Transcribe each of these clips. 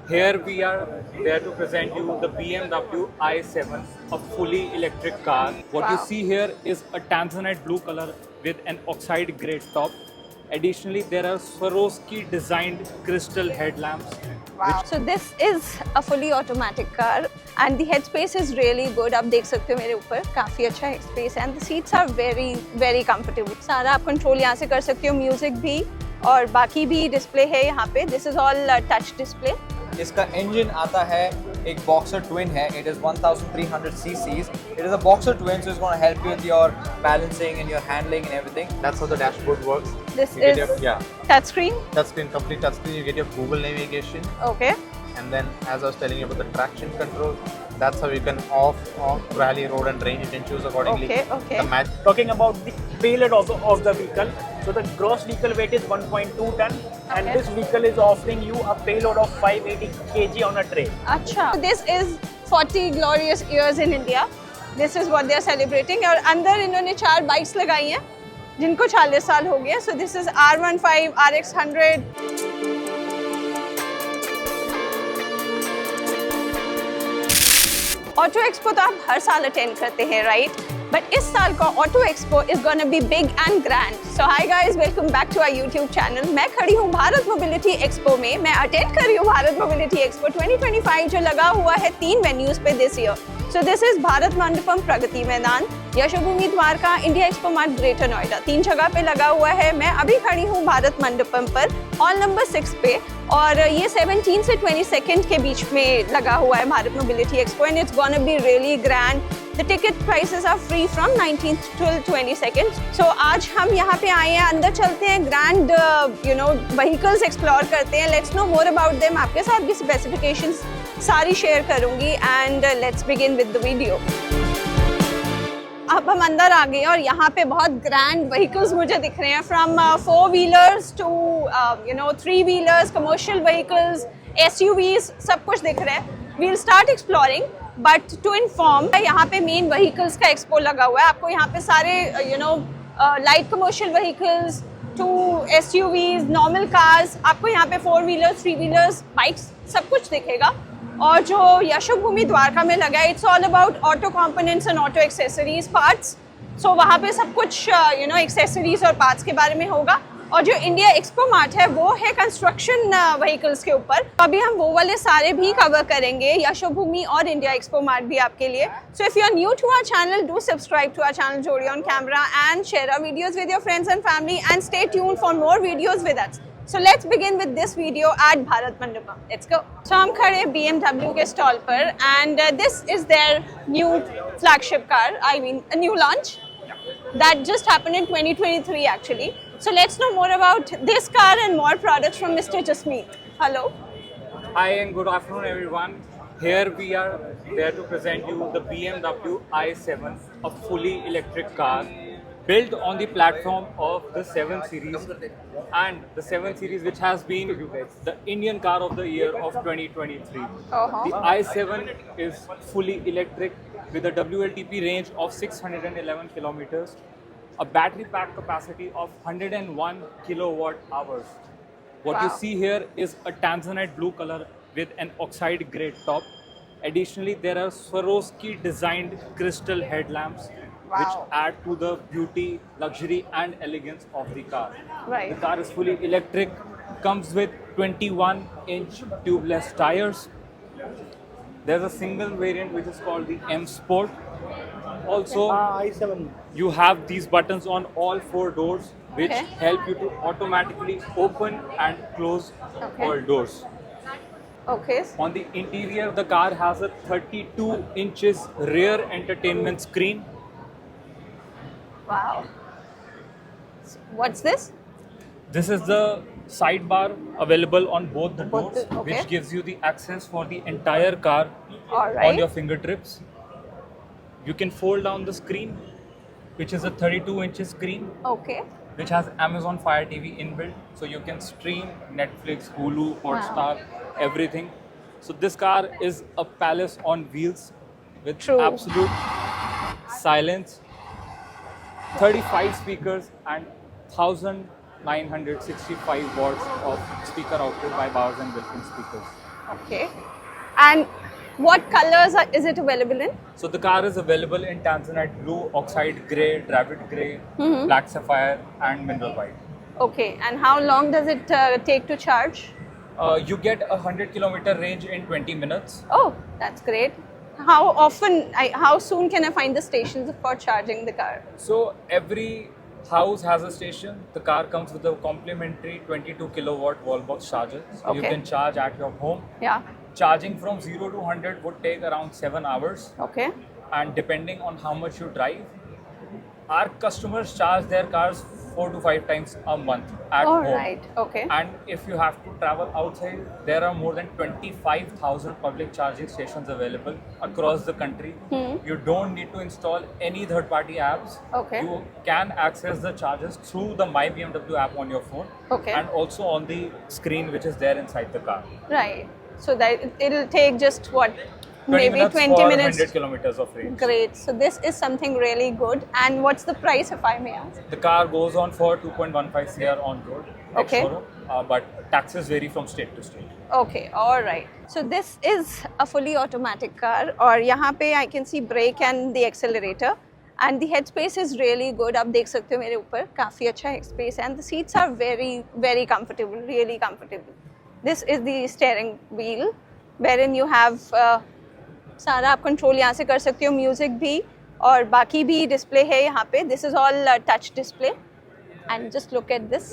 Here we are there to present you the BMW i7, a fully electric car. What you Wow. see here is a tanzanite blue color with an oxide grey top. Additionally, there are Swarovski designed crystal headlamps. Wow. So this is a fully automatic car and the headspace is really good. आप देख सकते हो मेरे ऊपर काफी अच्छा headspace है and the seats are very comfortable. सारा आप कंट्रोल यहाँ से कर सकते हो, म्यूजिक भी और बाकी भी डिस्प्ले है यहाँ पे. This is all touch display. इसका इंजन आता है एक बॉक्सर ट्विन है. It is 1300 cc's. It is a boxer twin, so it's going to help you with your balancing and your handling and everything. That's how the dashboard works. This You get is your, touchscreen. touchscreen, complete touchscreen. You get your Google navigation, Okay. and then as I was telling you about the traction control, that's how you can off, on, rally, road, and range. You can choose accordingly. Okay. The match. Talking about the payload of the vehicle, so the gross vehicle weight is 1.2 ton, and Okay. this vehicle is offering you a payload of 580 kg on a tray. अच्छा. This is 40 glorious years in India. This is what they are celebrating. और अंदर इन्होंने 4 bikes लगाई हैं जिनको 40 साल हो गए. So this is R15, RX100. Auto expo तो आप हर साल अटेंड करते हैं, राइट? बट इस साल का auto expo is gonna be big and grand. So hi guys, welcome back to our YouTube channel. मैं खड़ी हूँ भारत मोबिलिटी एक्सपो में. मैं अटेंड कर रही हूँ भारत मोबिलिटी एक्सपो 2025 जो लगा हुआ है 3 वेन्यूज पे this year. So this is Bharat Mandapam, Pragati Maidan, Yashobhoomi Dwarka, India Expo Mart, Greater Noida. 3 जगह पे लगा हुआ है. मैं अभी खड़ी हूँ भारत मंडपम पर, हॉल नंबर 6 पे, और ये 17 से 22 के बीच में लगा हुआ है Bharat mobility expo and it's gonna be really grand. The ticket prices are free from 19th till 22nd. So आज हम यहाँ पे आए हैं, अंदर चलते हैं, ग्रैंड व्हीकल्स एक्सप्लोर करते हैं. Let's no more about them. आपके साथ भी स्पेसिफिकेशंस सारी शेयर करूंगी and let's begin with the video. अब हम अंदर आ गए और यहाँ पे बहुत ग्रैंड व्हीकल्स मुझे दिख रहे हैं, from 4 wheelers to 3 wheelers, commercial vehicles, SUVs, सब कुछ दिख रहा है. We'll start exploring, but to inform, यहाँ पे मेन व्हीकल्स का एक्सपो लगा हुआ है. आपको यहाँ पे सारे light commercial vehicles to SUVs, normal cars, आपको यहाँ पे 4 व्हीलर्स, 3 व्हीलर्स, बाइक्स, सब कुछ दिखेगा. और जो यशोभूमि द्वारका में लगा है, it's all about auto components and auto accessories parts. So वहाँ पे सब कुछ एक्सेसरीज और पार्ट्स के बारे में होगा. और जो इंडिया एक्सपो मार्ट है वो है कंस्ट्रक्शन व्हीकल्स के ऊपर. अभी हम वो वाले सारे भी कवर करेंगे, यशोभूमि और इंडिया एक्सपो मार्ट भी आपके लिए. So if you are new to our channel, do subscribe to our channel Jodi on camera and share our videos with your friends and family and stay tuned for more videos with us. So let's begin with this video at Bharat Mandapam. Let's go. So हम खड़े BMW के stall पर and this is their new flagship car. I mean a new launch that just happened in 2023 actually. So let's know more about this car and more products from Mr. Jasmeet. Hello. Hi and good afternoon everyone. Here we are there to present you the BMW i7, a fully electric car built on the platform of the 7 Series, and the 7 Series which has been the Indian car of the year of 2023. The i7 is fully electric with a WLTP range of 611 kilometers, a battery pack capacity of 101 kilowatt hours. What you Wow. see here is a tanzanite blue color with an oxide grey top. Additionally, there are Swarovski designed crystal headlamps which Wow. add to the beauty, luxury and elegance of the car. Right. The car is fully electric, comes with 21-inch tubeless tires. There's a single variant which is called the M Sport. Also, i7. you have these buttons on all 4 doors which Okay. help you to automatically open and close Okay. all doors. Okay. On the interior, the car has a 32 inches rear entertainment screen. Wow. So what's this? This is the sidebar available on both the Both doors, the- okay. which gives you the access for the entire car All on right. your fingertips. You can fold down the screen, which is a 32 inches screen, Okay. which has Amazon Fire TV inbuilt, so you can stream Netflix, Hulu, Hotstar, everything. So this car is a palace on wheels with True. absolute silence, 35 speakers and 1965 watts of speaker output by Bowers and Wilkins speakers. Okay. And what colors is it available in? So the car is available in Tanzanite blue, oxide grey, Dravid grey, black sapphire, and mineral white. Okay. And how long does it take to charge? You get a 100-kilometer range in 20 minutes. Oh, that's great. How soon can I find the stations for charging the car? So every house has a station. The car comes with a complimentary 22 kilowatt wall box charger. So you Okay. can charge at your home. Yeah. Charging from 0 to 100 would take around 7 hours. Okay. And depending on how much you drive, our customers charge their cars 4 to 5 times a month at All home. right. Okay. And if you have to travel outside, there are more than 25,000 public charging stations available across the country. You don't need to install any third-party apps. Okay. You can access the chargers through the My BMW app on your phone. Okay. And also on the screen which is there inside the car. Right. So that it'll take just what? 20 Maybe minutes 20 for minutes. 100 kilometers of range. Great. So this is something really good. And what's the price, if I may ask? The car goes on for 2.15 CR on road. Okay. ex-showroom, but taxes vary from state to state. Okay, all right. So this is a fully automatic car और यहाँ पे I can see brake and the accelerator and the headspace is really good. आप देख सकते हो मेरे ऊपर काफ़ी अच्छा headspace and the seats are very comfortable, really comfortable. This is the steering wheel wherein you have सारा आप control यहाँ से कर सकते हो, music भी और बाकी भी display है यहाँ पे. This is all touch display and just look at this.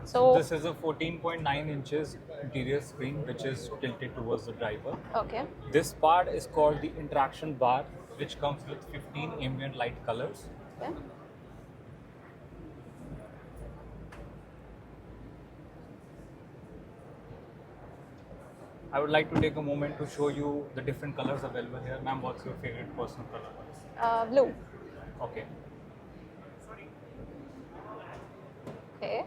So This is a 14.9 inches interior screen which is tilted towards the driver. okay. This part is called the interaction bar, which comes with 15 ambient light colors. Okay. I would like to take a moment to show you the different colors available here. Ma'am, what's your favorite personal color? Blue. Okay. Okay.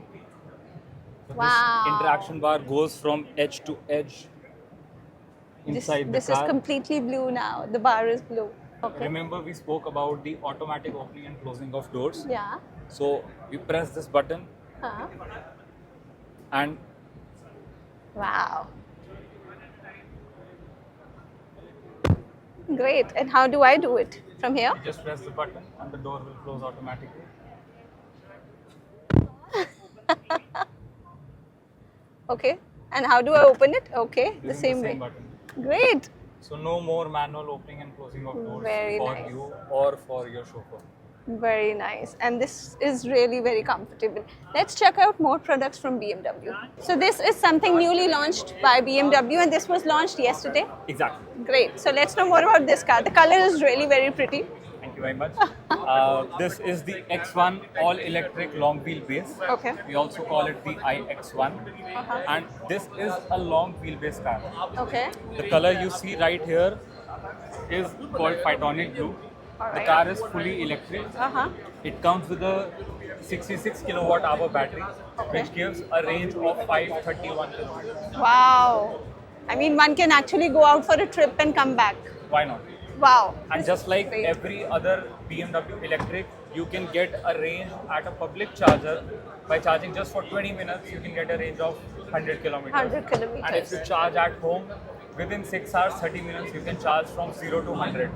So Wow. This interaction bar goes from edge to edge inside This the is car. completely blue now. The bar is blue. Okay. Remember we spoke about the automatic opening and closing of doors. Yeah. So you press this button Huh. and Wow. Great. And how do I do it? From here? you just press the button and the door will close automatically. Okay. And how do I open it? Okay. The Using same way. button. Great. So no more manual opening and closing of doors Very for nice. you or for your chauffeur. Very nice. And this is really very comfortable. Let's check out more products from BMW. So this is something newly launched by BMW and this was launched yesterday. Exactly. Great. So let's know more about this car. The color is really very pretty. Thank you very much. This is the X1 all-electric long wheelbase. Okay. We also call it the iX1. And this is a long wheelbase car. Okay. The color you see right here is called Phytonic Blue. The Alright. car is fully electric. Uh-huh. It comes with a 66 kilowatt hour battery, which gives a range of 531 kilometers. Wow. I mean, one can actually go out for a trip and come back. Why not? Wow. And just like Great. every other BMW electric, you can get a range at a public charger. By charging just for 20 minutes, you can get a range of 100 kilometers. 100 kilometers. And if you charge at home, within 6 hours, 30 minutes, you can charge from 0 to 100.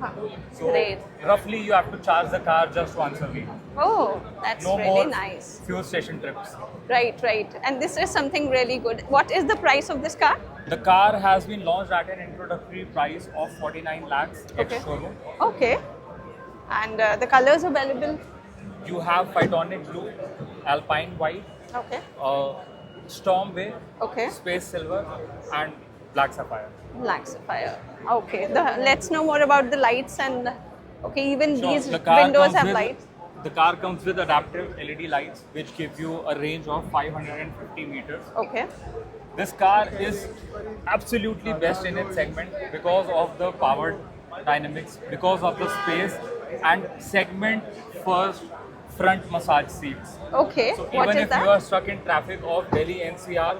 So Great. roughly, you have to charge the car just once a week. Oh, that's No really more nice. fuel station trips. Right, right. And this is something really good. What is the price of this car? The car has been launched at an introductory price of 49 lakhs Okay. ex-showroom. Okay. And the colors available? You have Phytonic Blue, Alpine White, Okay. Stormway, Okay. Space Silver, and Black Sapphire. Black sapphire. Okay. Let's know more about the lights and okay, even Sure. these The car windows comes have with- lights. The car comes with adaptive LED lights, which give you a range of 550 meters. Okay. This car is absolutely best in its segment because of the power dynamics, because of the space, and segment first front massage seats. Okay. So What even is if that? you are stuck in traffic of Delhi NCR,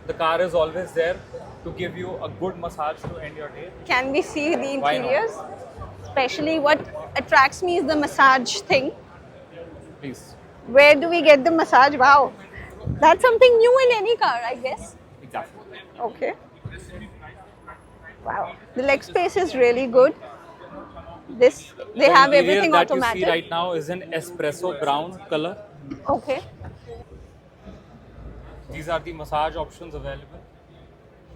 the car is always there to give you a good massage to end your day. Can we see the Why not? interiors? Especially what attracts me is the massage thing. Please. Where do we get the massage? Wow. That's something new in any car, I guess. Exactly. Okay. Wow, the leg space is really good. This they The have interior everything that automatic. you see right now is an espresso brown color. Okay. These are the massage options available.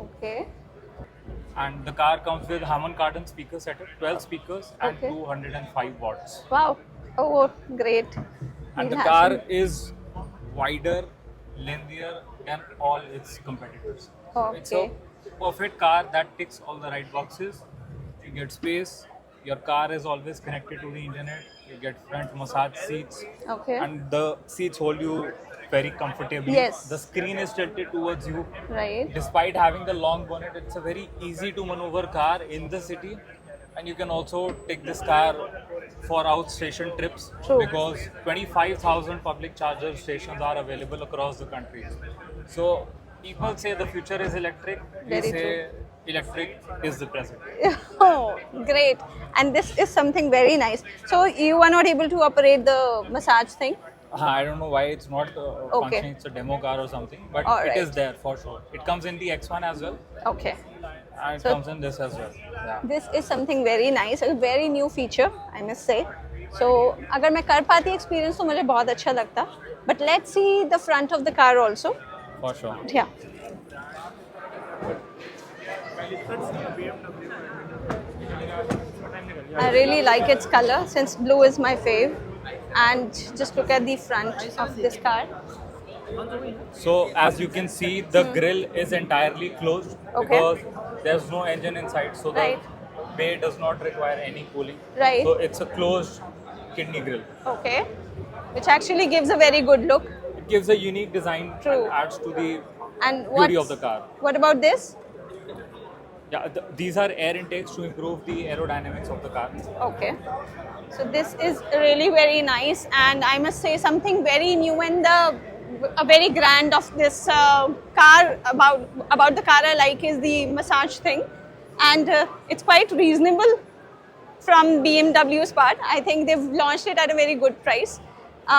Okay. And the car comes with Harman Kardon speaker setup, 12 speakers and Okay. 205 watts. Wow. Oh, great. And the We'll have car some- is wider, lengthier than all its competitors. It's a Okay. perfect car that ticks all the right boxes. You get space. Your car is always connected to the internet. You get front massage seats. Okay. And the seats hold you very comfortably. Yes. The screen is tilted towards you. Right. Despite having the long bonnet, it's a very easy to maneuver car in the city. And you can also take this car for outstation trips True. because 25,000 public charger stations are available across the country. So people say the future is electric. We Very say electric is the present. Oh, great. And this is something very nice. So you were not able to operate the massage thing? I don't know why it's not functioning. It's a demo car or something, but All it right. is there for sure. It comes in the X1 as well, Okay. and it So- comes in this as well. Yeah. This is something very nice, a very new feature, I must say. So अगर मैं कर पाती experience तो मुझे बहुत अच्छा लगता. But let's see the front of the car also. For sure. Yeah. I really like its color since blue is my fave. And just look at the front of this car. So as you can see, the grill is entirely closed Hmm. Okay. because there's no engine inside, so the Right. bay does not require any cooling. Right. So it's a closed kidney grill. Okay. Which actually gives a very good look. It gives a unique design True. and adds to the And beauty what's- of the car. What about this? Yeah, these are air intakes to improve the aerodynamics of the car. Okay. So this is really very nice, and I must say something very new and a very grand of this car about the car I like is the massage thing, and it's quite reasonable from BMW's part. I think they've launched it at a very good price.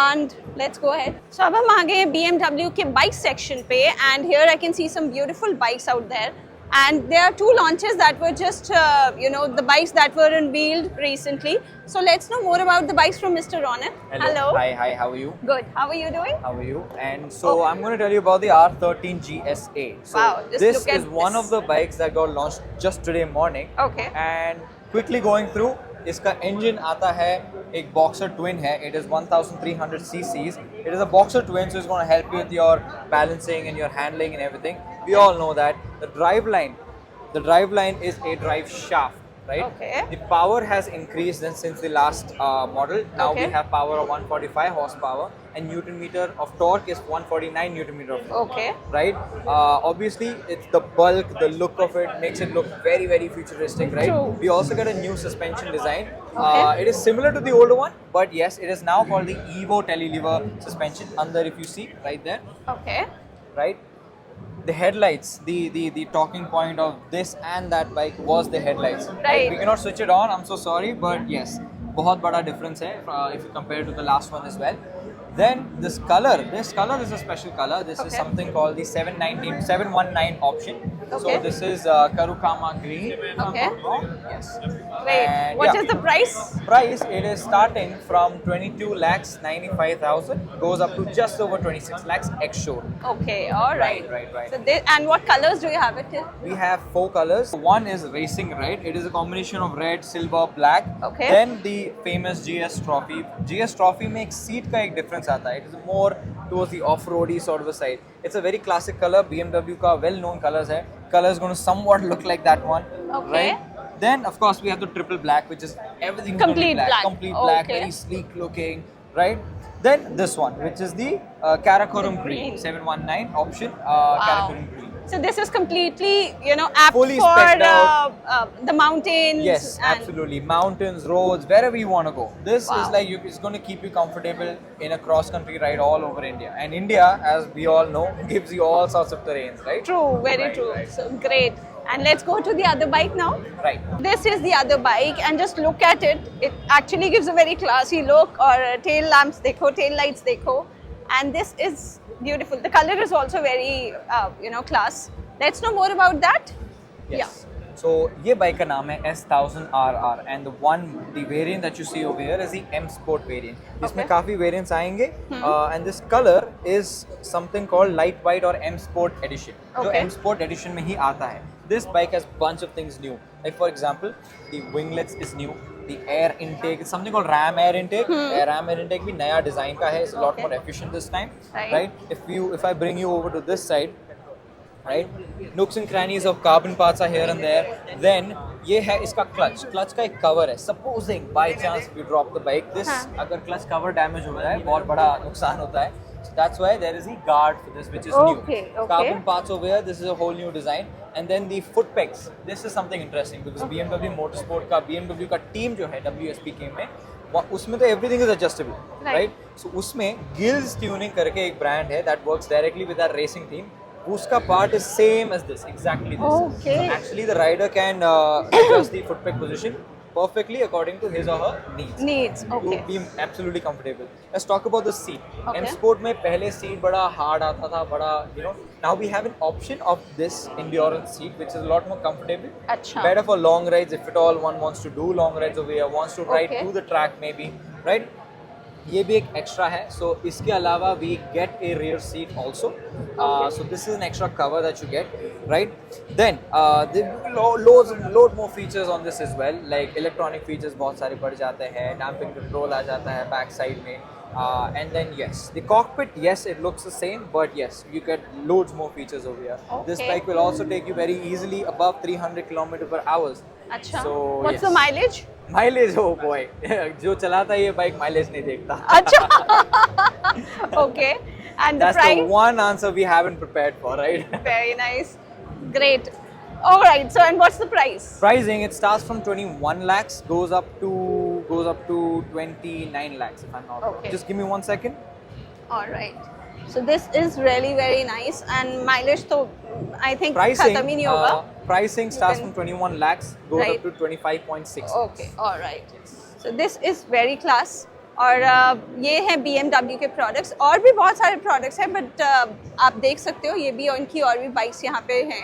And let's go ahead. So अब हम आ गए हैं BMW के bike section पे, and here I can see some beautiful bikes out there. And there are two launches that were just, the bikes that were unveiled recently. So let's know more about the bikes from Mr. Ronak. Hi, how are you? Good. How are you doing? How are you? And so Oh. I'm going to tell you about the R13 GSA. So Wow, just this look at is one this. of the bikes that got launched just today morning. Okay. And quickly going through, इसका engine आता है एक boxer twin है. It is 1,300 cc's. It is a boxer twin, so it's going to help you with your balancing and your handling and everything. We all know that the driveline is a drive shaft, right? Okay. The power has increased since the last model. Now Okay. we have power of 145 horsepower and Newton meter of torque is 149 Newton meter of torque. Okay. Right? Obviously, it's the bulk, the look of it makes it look very, very futuristic, right? True. We also get a new suspension design. Okay. It is similar to the older one, but yes, it is now called the Evo Telelever suspension. Under, if you see right there, Okay. right? The headlights, the talking point of this and that bike was the headlights. Right. We cannot switch it on. I'm so sorry, but yes, बहुत बड़ा difference है if you compare to the last one as well. Then this color is a special color. This is Okay. something called the 719 option. Okay. So this is Karukama green. if I'm Okay. not wrong. Yes. Great. And What yeah. is the price? Price, it is starting from 22 lakhs 95,000, goes up to just over 26 lakhs ex showroom. Okay. All right. Right. So and what colors do you have it in? We have 4 colors. One is racing red. It is a combination of red, silver, black. Okay. Then the famous GS Trophy. GS Trophy makes seat का एक difference आता है. It is more towards the off-roady sort of a side. It's a very classic color. BMW का well-known colors है. Color is going to somewhat look like that one. Okay. Right? Then of course we have the triple black, which is everything Complete black. complete black, Okay. very sleek looking, right? Then this one, which is the Karakoram green, 719 option, Karakoram green. So this is completely, apt Fully for spec'd out. the mountains. Yes, and- absolutely. Mountains, roads, wherever you want to go. This Wow. is like it's going to keep you comfortable in a cross-country ride all over India. And India, as we all know, gives you all sorts of terrains, right? True, very Right, true. right. So great. And let's go to the other bike now. Right. This is the other bike, and just look at it. It actually gives a very classy look. Or tail lamps, dekho, tail lights, dekho, and this is beautiful. The color is also very, class. Let's know more about that. Yes. So ये bike का नाम है S1000RR and the variant that you see over here is the M Sport variant. इसमें काफी variants आएंगे and this color is something called light white or M Sport edition. जो Okay. M Sport edition में ही आता है. This bike has bunch of things new. Like for example, the winglets is new. The air intake is something called Ram air intake. Ram air intake भी नया design का है. It's a lot Okay. more efficient this time. Right. If I bring you over to this side, right, nooks and crannies of carbon parts are here and there. Then ये है इसका clutch का एक cover है. Supposing by chance we drop the bike, this अगर clutch cover damage हो जाए बहुत बड़ा नुकसान होता है. So that's why there is a guard for this, which is Okay, new. okay. Carbon parts over here. This is a whole new design. And then the foot pegs. This is something interesting because BMW Motorsport का BMW का team जो है WSP के में उसमें तो everything is adjustable, right? So उसमें Gills Tuning करके एक brand है that works directly with our racing team. उसका part is same as this, exactly this. Okay. So actually the rider can adjust the foot peg position perfectly according to his or her needs. Needs, You okay. be absolutely comfortable. Let's talk about the seat. Okay. M Sport में पहले seat बड़ा hard आता था, बड़ा you know. Now we have an option of this endurance seat, which is a lot more comfortable. अच्छा. Better for long rides if at all one wants to do long rides over here, wants to ride Okay. through the track maybe, right? ये भी एक extra है. So इसके अलावा we get a rear seat also. So this is an extra cover that you get, right? Then there load more features on this as well. Like electronic features बहुत सारे बढ़ जाते हैं. Damping control आ जाता है back side में. And then yes, the cockpit, yes, it looks the same, but yes, you get loads more features over here. This Okay. bike will also take you very easily above 300 km/h. अच्छा. So, What's yes. the mileage? Mileage हो boy जो चलाता है ये bike mileage नहीं देखता. अच्छा. Okay. And the That's price? the one answer we haven't prepared for, right? Very nice. Great. All right. So, and what's the price? Pricing, it starts from 21 lakhs, goes up to 29 lakhs if I'm not wrong. Okay. Just give me 1 second. All right. So this is really very nice and mileage तो I think Pricing, खत्म ही नहीं होगा. pricing starts can- from 21 lakhs, goes Right. up to 25.6. Okay, all right. So this is very class. और ये है BMW के products. और भी बहुत सारे products हैं but आप देख सकते हो ये भी उनकी और भी बाइक्स यहाँ पे हैं.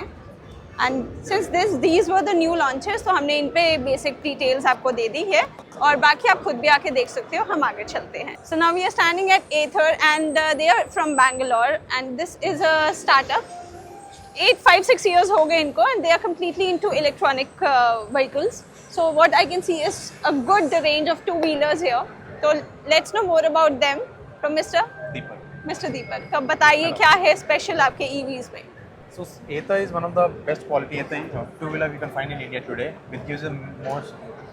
And since these were the new launches, तो हमने इन पे basic details आपको दे दी है और बाकी आप खुद भी आके देख सकते हो. हम आगे चलते हैं. So now we are standing at Ather and they are from Bangalore and this is a startup. 5-6 years हो गए इनको and they are completely into electronic vehicles. So what I can see is a good range of two-wheelers here. So let's know more about them from Mr. Deepak. तो बताइए क्या है special आपके EVs में? So Ather is one of the best quality two-wheeler we can find in India today, which gives you more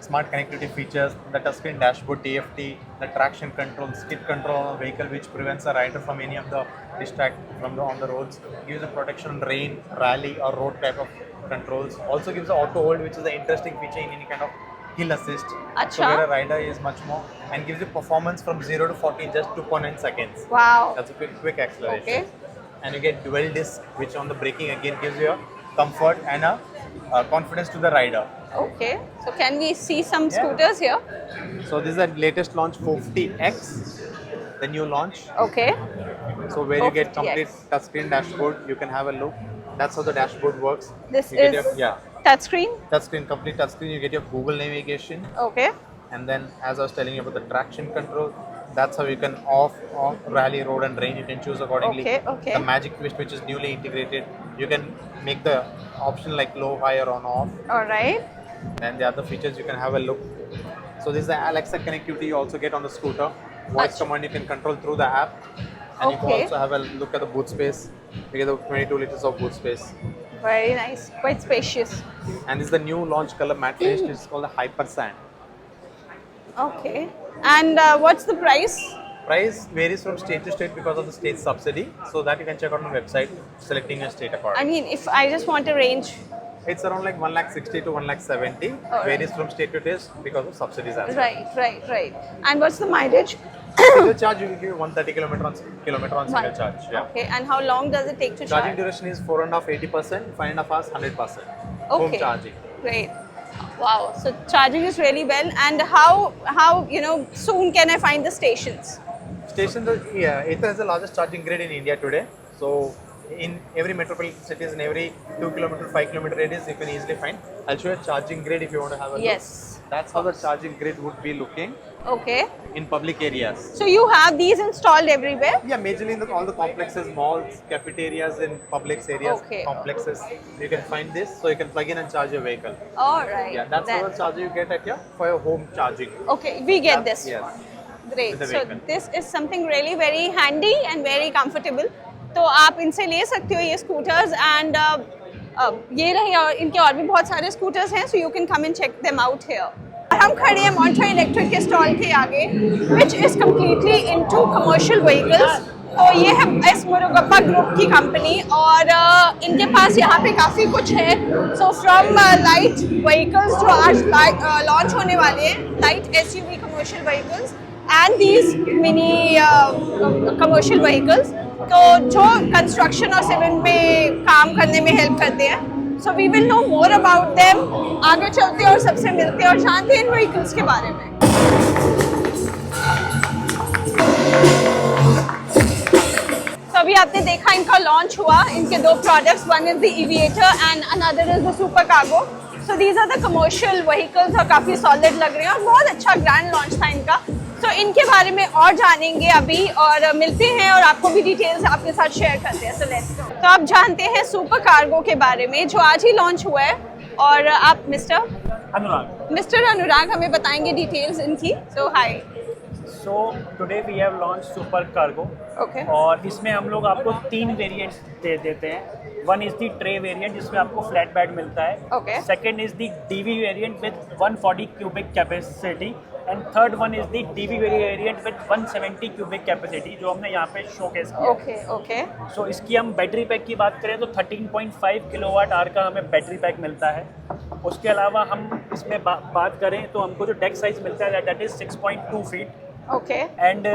smart connectivity features, the touchscreen dashboard, TFT, the traction control, skid control on the vehicle, which prevents a rider from any of the distract on the roads. Gives a protection on rain, rally, or road type of controls. Also gives the auto hold, which is an interesting feature in any kind of hill assist. Achha. So where a rider is much more, and gives you performance from 0 to 40 in just 2.9 seconds. Wow. That's a quick acceleration. Okay. And you get dual disc, which on the braking again gives you a comfort and a confidence to the rider. Okay. So can we see some scooters here? So this is the latest launch 450X, the new launch. Okay. So where you get complete 450X. touchscreen dashboard, you can have a look. That's how the dashboard works. This You get is touchscreen. touchscreen, complete touchscreen. You get your Google navigation, Okay. and then as I was telling you about the traction control, that's how you can off rally, road, and rain. You can choose accordingly. Okay. The Magic Twist, which is newly integrated, you can make the option like low, high, or on off. All right. And the other features you can have a look. So this is the Alexa connectivity you also get on the scooter. Voice Achha. command you can control through the app. And you can Okay. also have a look at the boot space. You get the 22 liters of boot space. Very nice. Quite spacious. And this is the new launch color matte finish, which is called the Hyper Sand. Okay. And what's the price? Price varies from state to state because of the state subsidy. So that you can check out on the website, selecting your state I accordingly. mean, if I just want a range. It's around like 160 to 170. Alright. Varies from state to state because of subsidies as well. Right. And what's the mileage? Single charge you will give 130 kilometer on single charge. Yeah. Okay. And how long does it take to Charging charge? duration is 4.5 80%, 5.5 hours 100%. Home Okay. charging. Great. Wow. So charging is really well. And how soon can I find the stations? Station, Ather has the largest charging grid in India today. So in every metropolitan cities, in every 2 kilometer, 5 kilometer radius, you can easily find. I'll show you a charging grid if you want to have a Yes. look. That's how the charging grid would be looking Okay. in public areas. So you have these installed everywhere? Yeah, majorly in all the complexes, malls, cafeterias, and public areas, Okay. complexes. You can find this, so you can plug in and charge your vehicle. All right. Yeah, that's Then- the charger you get at for your home charging. Okay, we get this Yes. one. Great. With the So vehicle. this is something really very handy and very comfortable. तो आप इनसे ले सकते हो ये scooters and ये रहे और इनके और भी बहुत सारे स्कूटर्स हैं so you can come and check them out here. हम खड़े हैं मोंट्रा इलेक्ट्रिक के स्टॉल के आगे which is completely into commercial vehicles. तो ये है एस मुरुगप्पा ग्रुप की कंपनी और इनके पास यहाँ पे काफ़ी कुछ है। सो फ्रॉम लाइट व्हीकल्स जो आज लॉन्च होने वाले हैं, light SUV commercial vehicles and these mini commercial vehicles, तो जो कंस्ट्रक्शन और सिविल में काम करने में हेल्प करते हैं। So we will know more about them. आगे चलते हैं और सबसे मिलते हैं और जानते हैं इन व्हीकल्स के बारे में। तो अभी आपने देखा इनका लॉन्च हुआ, इनके दो products, one is the Aviator and another is the Super Cargo. So these are the commercial vehicles और काफ़ी सॉलिड लग रहे हैं और बहुत अच्छा ग्रैंड लॉन्च था इनका। तो इनके बारे में और जानेंगे अभी और मिलते हैं और आपको भी डिटेल्स आपके साथ शेयर करते हैं। So let's go. तो आप जानते हैं सुपर कार्गो के बारे में जो आज ही लॉन्च हुआ है और आप मिस्टर अनुराग हमें बताएंगे डिटेल्स इनकी। सो हाय। So today we have launched Super Cargo. Okay. और इसमें हम लोग आपको 3 वेरिएंट्स दे देते हैं। One is the tray variant जिसमें आपको फ्लैट बेड मिलता है। Okay. Second is the DV variant with 140 cubic capacity and third one is the DV variant with 170 cubic capacity जो हमने यहाँ पे शोकेस किया। Okay okay. सो इसकी हम बैटरी पैक की बात करें तो 13.5 किलोवाट आवर का हमें बैटरी पैक मिलता है। उसके अलावा हम इसमें बात करें तो हमको जो डेक साइज मिलता है that is 6.2 feet. Okay. And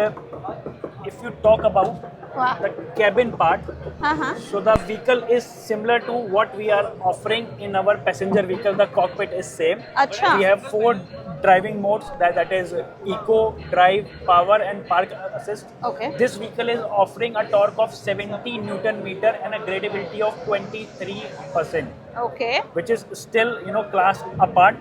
if you talk about Wow. the cabin part, हाँ। so the vehicle is similar to what we are offering in our passenger vehicle. The cockpit is same. अच्छा। We have 4 driving modes that is eco, drive, power and park assist. Okay. This vehicle is offering a torque of 70 Newton meter and a gradability of 23%. Okay. Which is still class apart.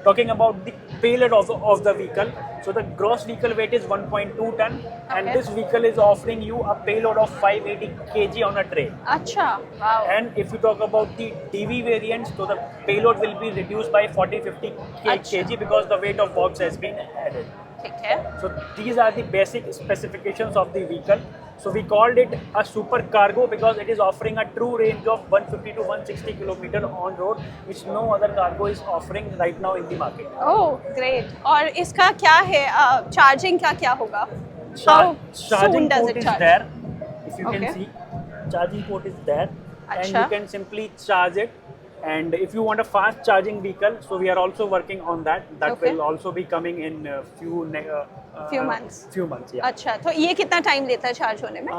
Talking about the payload of the vehicle, so the gross vehicle weight is 1.2 ton and Okay. this vehicle is offering you a payload of 580 kg on a tray. अच्छा। Wow. And if you talk about the DV variants, so the payload will be reduced by 40-50 अच्छा। kg because the weight of box has been added. ठीक है। So these are the basic specifications of the vehicle. So we called it a super cargo because it is offering a true range of 150 to 160 kilometer on road, which no other cargo is offering right now in the market. Oh great. और इसका क्या है charging का क्या होगा? How soon Charging does port it is charge? there. If you Okay. can see, charging port is there, and अच्छा। you can simply charge it. And if you want a fast charging vehicle, so we are also working on that. That Okay. will also be coming in Few months. Few months, yeah. अच्छा, तो ये कितना time लेता है charge होने में?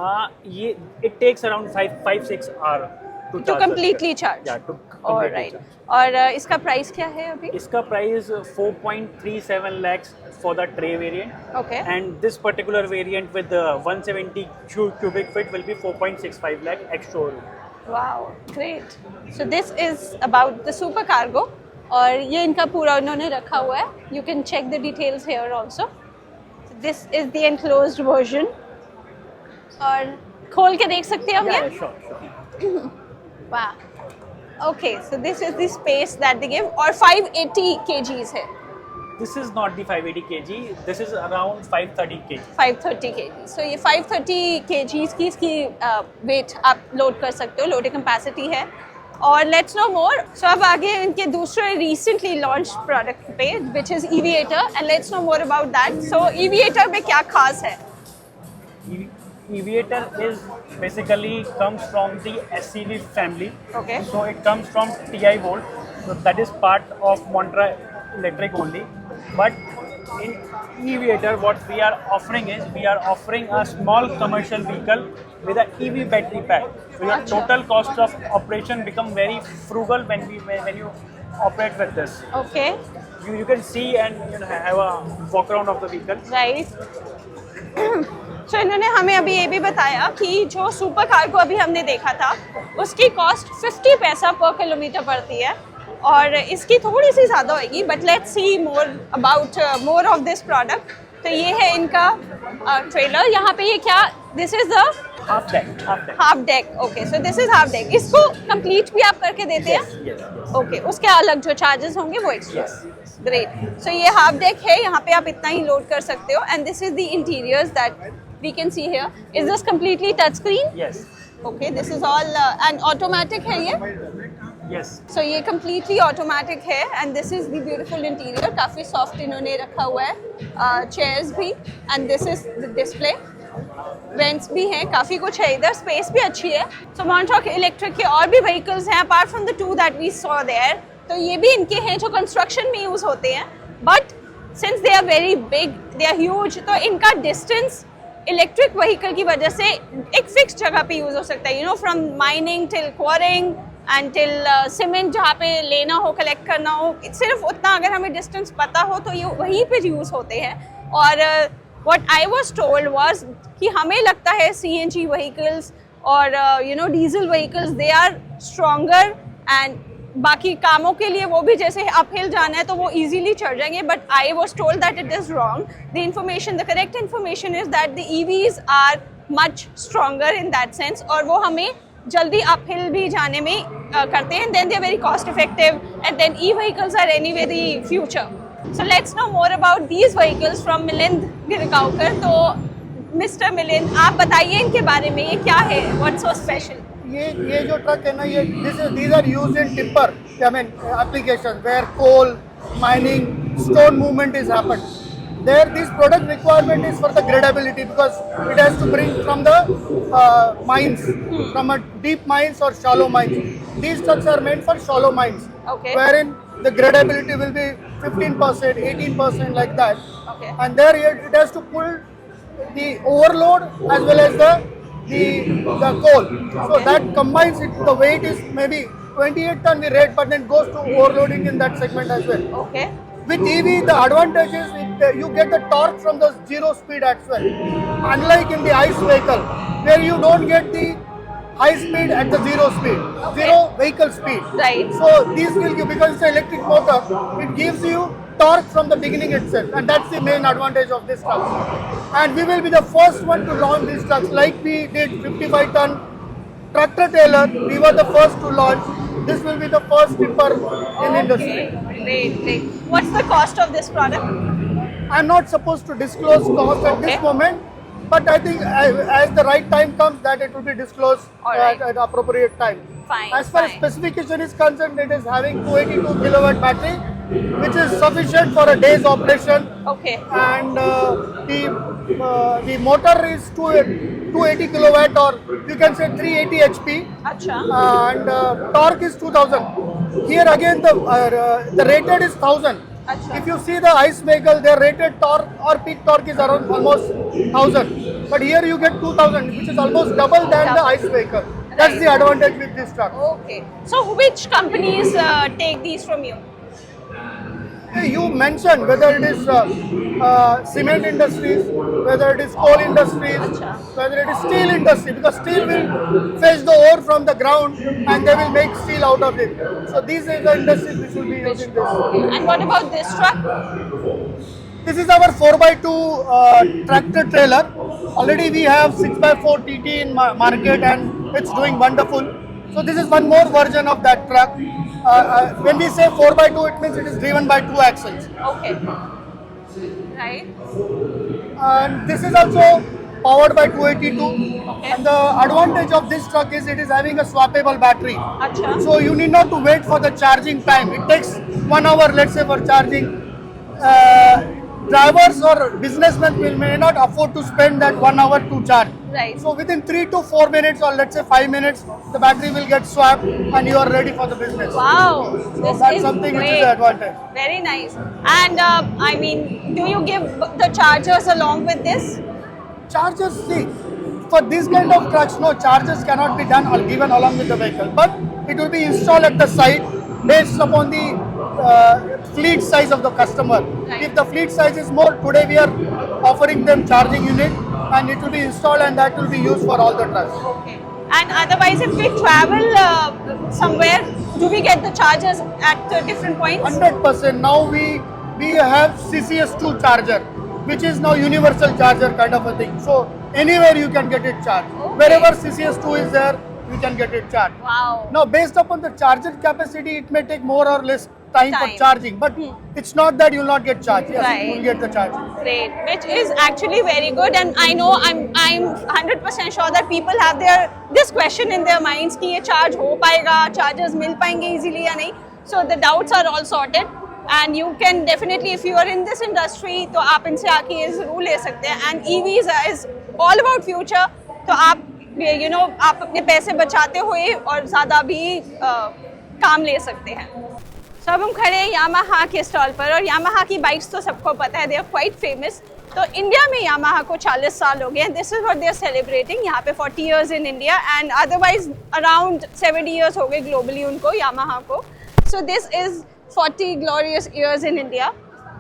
ये it takes around 5-6 hours to To charge. completely charge. Yeah, to All completely right. charge. और इसका प्राइस क्या है अभी? इसका price 4.37 lakhs for the tray variant. Okay. And this particular variant with the 170 cubic feet will be 4.65 lakh ex showroom. Wow, great. So this is about the super cargo और ये इनका पूरा उन्होंने रखा हुआ है. You can check the details here also. So this is the enclosed version. और खोल के देख सकते हैं हम Yeah, ये? sure. Wow. Okay, so this is the space that they give और 580 kgs है. This is not the 580 kg. This is around 530 kg. 530 kg. So ये 530 kgs की इसकी वेट आप लोड कर सकते हो, लोडिंग कैपेसिटी है. और लेट्स नो मोर. सो अब आगे इनके दूसरे रिसेंटली लॉन्च प्रोडक्ट पे which is aviator and let's no more about that. So aviator में क्या खास है? Aviator is basically comes from the SCV family. Okay. So it comes from TI Volt. So that is part of Montra Electric only. But in Aviator, what we are offering is we are offering a small commercial vehicle with an EV battery pack. So your Achha. total cost of operation become very frugal when you operate with this. Okay, You can see and have a walk around of the vehicle. right. So इन्होंने हमें अभी ये भी बताया कि जो super car को अभी हमने देखा था उसकी कॉस्ट 50 पैसा पर किलोमीटर पड़ती है और इसकी थोड़ी सी ज़्यादा होगी, but let's see more of this product. तो ये है इनका ट्रेलर। यहाँ पे ये क्या, this is the Half deck. Half deck. Okay, so this is half deck. इसको कंप्लीट भी आप करके देते हैं? Yes. ओके, उसके अलग जो चार्जेस होंगे वो एक्स्ट्रा। ग्रेट। सो ये हाफ डेक है, यहाँ पे आप इतना ही लोड कर सकते हो। And this is the interiors that we can see here. Is this completely touch screen? Yes. Okay, this is all and automatic है ये? Yes. सो ये कम्प्लीटली ऑटोमेटिक है and this is the beautiful interior. काफ़ी soft इन्होंने रखा हुआ है, चेयर्स भी, and this is the display. Vents भी हैं, काफ़ी कुछ है इधर, स्पेस भी अच्छी है। सो मॉन्ट्रॉक इलेक्ट्रिक के और भी व्हीकल्स हैं apart from the 2 that we saw there. तो ये भी इनके हैं जो कंस्ट्रक्शन में यूज़ होते हैं, but since they are very big, they are huge, तो इनका डिस्टेंस इलेक्ट्रिक व्हीकल की वजह से एक फिक्स जगह पे यूज़ हो सकता है, you know, from mining till quarrying and till cement जहाँ पे लेना हो, कलेक्ट करना हो, सिर्फ उतना अगर हमें डिस्टेंस पता हो तो ये वहीं पे यूज़ होते हैं। और what I was told was कि हमें लगता है CNG vehicles और diesel vehicles they are stronger and बाकी कामों के लिए वो भी जैसे अपहिल जाना है तो वो इजीली चढ़ जाएंगे, but I was told that it is wrong. The correct information is that the EVs are much stronger in that sense, और वो हमें जल्दी अपहिल भी जाने में करते हैं, then they are very cost effective and then E-vehicles are anyway the future. So let's know more about these vehicles from Milind Girgaonkar. तो मिस्टर मिलिंद, आप बताइए इनके बारे में, ये क्या है, what's so special? ये जो ट्रक है ना, ये these are used in timber, I mean applications where coal mining, stone movement is happened. There this product requirement is for the gradability because it has to bring from the mines, from a deep mines or shallow mines. These trucks are meant for shallow mines, Okay. wherein the gradability will be 15%, 18% like that. Okay. And there it has to pull the overload as well as the coal. So that combines it, the weight is maybe 28 ton we rate, but then goes to overloading in that segment as well. Okay. With EV, the advantage is you get the torque from the zero speed as well. Unlike in the ICE vehicle, where you don't get the high speed at the zero speed, zero vehicle speed. Right. So these will give, because it's an electric motor, it gives you torque from the beginning itself, and that's the main advantage of this truck. And we will be the first one to launch these trucks, like we did 55 ton tractor trailer. We were the first to launch. This will be the first tipper in industry. Great. What's the cost of this product? I'm not supposed to disclose cost at Okay. this moment, but I think as the right time comes, that it will be disclosed All right. at appropriate time. Fine, As far as fine. specification is concerned, it is having 282 kilowatt battery, which is sufficient for a day's operation. Okay. And the motor is 280 kilowatt, or you can say 380 HP, अच्छा. and torque is 2000. Here again the rated is 1000. अच्छा. If you see the ICE vehicle, their rated torque or peak torque is around almost 1000, but here you get 2000, which is almost double than the ICE vehicle. That's the advantage with this truck. Okay. So which companies take these from you? You mentioned whether it is cement industries, whether it is coal industries, Acha. whether it is steel industry, because steel will fetch the ore from the ground and they will make steel out of it. So these are the industries which will be using this. And what about this truck? This is our 4x2 tractor trailer. Already we have 6x4 TT in market and it's doing wonderful. So this is one more version of that truck. When we say 4x2, it means it is driven by 2 axles. Okay. Right. And this is also powered by 282. Okay. And the advantage of this truck is it is having a swappable battery. Acha. So you need not to wait for the charging time. It takes 1 hour, let's say, for charging. Drivers or businessmen may not afford to spend that 1 hour to charge. Right. So within 3 to 4 minutes, or let's say 5 minutes, the battery will get swapped and you are ready for the business. Wow. So This that's is something great. which is the advantage. Very nice. And I mean, do you give the chargers along with this? Chargers, see, for these kind of trucks, no, chargers cannot be done or given along with the vehicle, but it will be installed at the site based upon the fleet size of the customer. Right. If the fleet size is more, today we are offering them charging unit. and it will be installed and that will be used for all the trucks. Okay. And otherwise, if we travel somewhere, do we get the chargers at different points? 100%. Now we have CCS2 charger, which is now universal charger kind of a thing. So anywhere you can get it charged. Okay. Wherever CCS2 is there, you can get it charged. Wow. Now, based upon the charger capacity, it may take more or less time for Time. charging, but it's not that you will not get charged. Yes, Right. you will get the charge. Great, which is actually very good, and I know I'm 100% sure that people have this question in their minds कि ये charge हो पाएगा, chargers मिल पाएंगे easily या नहीं. So the doubts are all sorted, and you can definitely, if you are in this industry, तो आप इनसे आके ये जरूर ले सकते हैं. And EVs is all about future, तो आप आप अपने पैसे बचाते हुए और ज़्यादा भी काम ले सकते हैं. तो अब हम खड़े हैं यामाहा के स्टॉल पर, और यामाहा की बाइक्स तो सबको पता है, दे आर क्वाइट फेमस. तो इंडिया में यामाहा को 40 साल हो गए हैं. This is what they are celebrating. यहाँ पे 40 years in India, and otherwise around 70 years हो गए ग्लोबली उनको, यामाहा को. So this is 40 glorious years in India.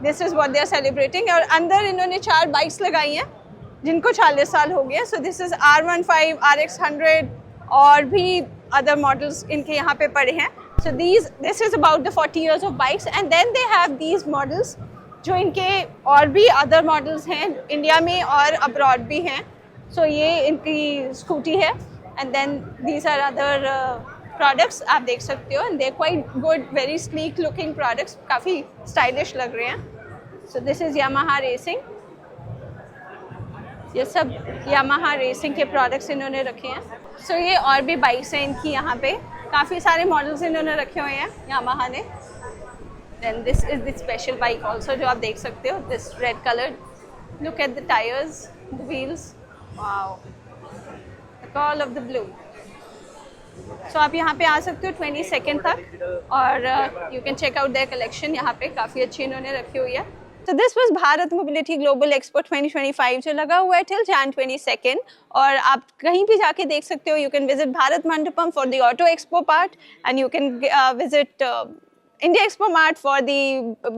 This is what they are celebrating. और अंदर इन्होंने 4 बाइक्स लगाई हैं जिनको 40 साल हो गए. सो दिस इज R15, RX100 और भी अदर मॉडल्स इनके यहाँ पे पड़े हैं. So this is about the 40 years of bikes, and then they have these models जो इनके और भी other models हैं इंडिया में और अब्रॉड भी हैं. So ये इनकी स्कूटी है, and then these are other products आप देख सकते हो, and they're quite good, very sleek looking products, काफ़ी stylish लग रहे हैं. So this is Yamaha Racing. ये सब यामाहा रेसिंग के प्रोडक्ट्स इन्होंने रखे हैं. सो ये और भी बाइक्स हैं इनकी यहाँ पे, काफ़ी सारे मॉडल्स इन्होंने रखे हुए हैं यामाहा ने. Then this is the special bike also जो आप देख सकते हो, this red coloured. Look at the tyres, the wheels, wow, the call of the blue. So आप यहाँ पे आ सकते हो 22 तक, और you can check out their collection. यहाँ पे काफ़ी अच्छी इन्होंने रखी हुई है. So this was Bharat Mobility Global Expo 2025 जो लगा हुआ है till Jan 22, और आप कहीं भी जाके देख सकते हो. You can visit Bharat Mandapam for the Auto Expo part, and you can visit India Expo Mart for the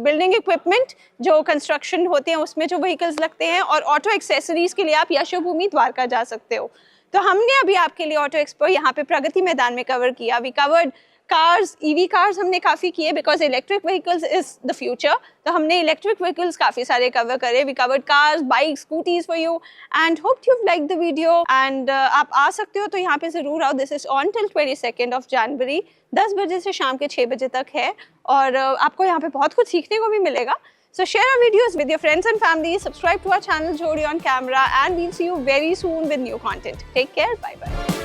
building equipment जो construction होते हैं उसमें जो vehicles लगते हैं, और auto accessories के लिए आप यशोभूमि द्वारका जा सकते हो. तो हमने अभी आपके लिए ऑटो एक्सपो यहाँ पे प्रगति मैदान में कवर किया. We covered cars, EV cars हमने काफ़ी किए because electric vehicles is the future. तो हमने इलेक्ट्रिक व्हीकल्स काफ़ी सारे कवर करे. We covered cars, bikes, scooties for you, and hope you like the video. And आप आ सकते हो तो यहाँ पे ज़रूर आओ. This is on till 22 of January, 10 बजे से शाम के 6 बजे तक है, और आपको यहाँ पे बहुत कुछ सीखने को भी मिलेगा. So share our videos with your friends and family, subscribe to our channel Jodi on Camera, and we'll see you very soon with new content. Take care, bye bye.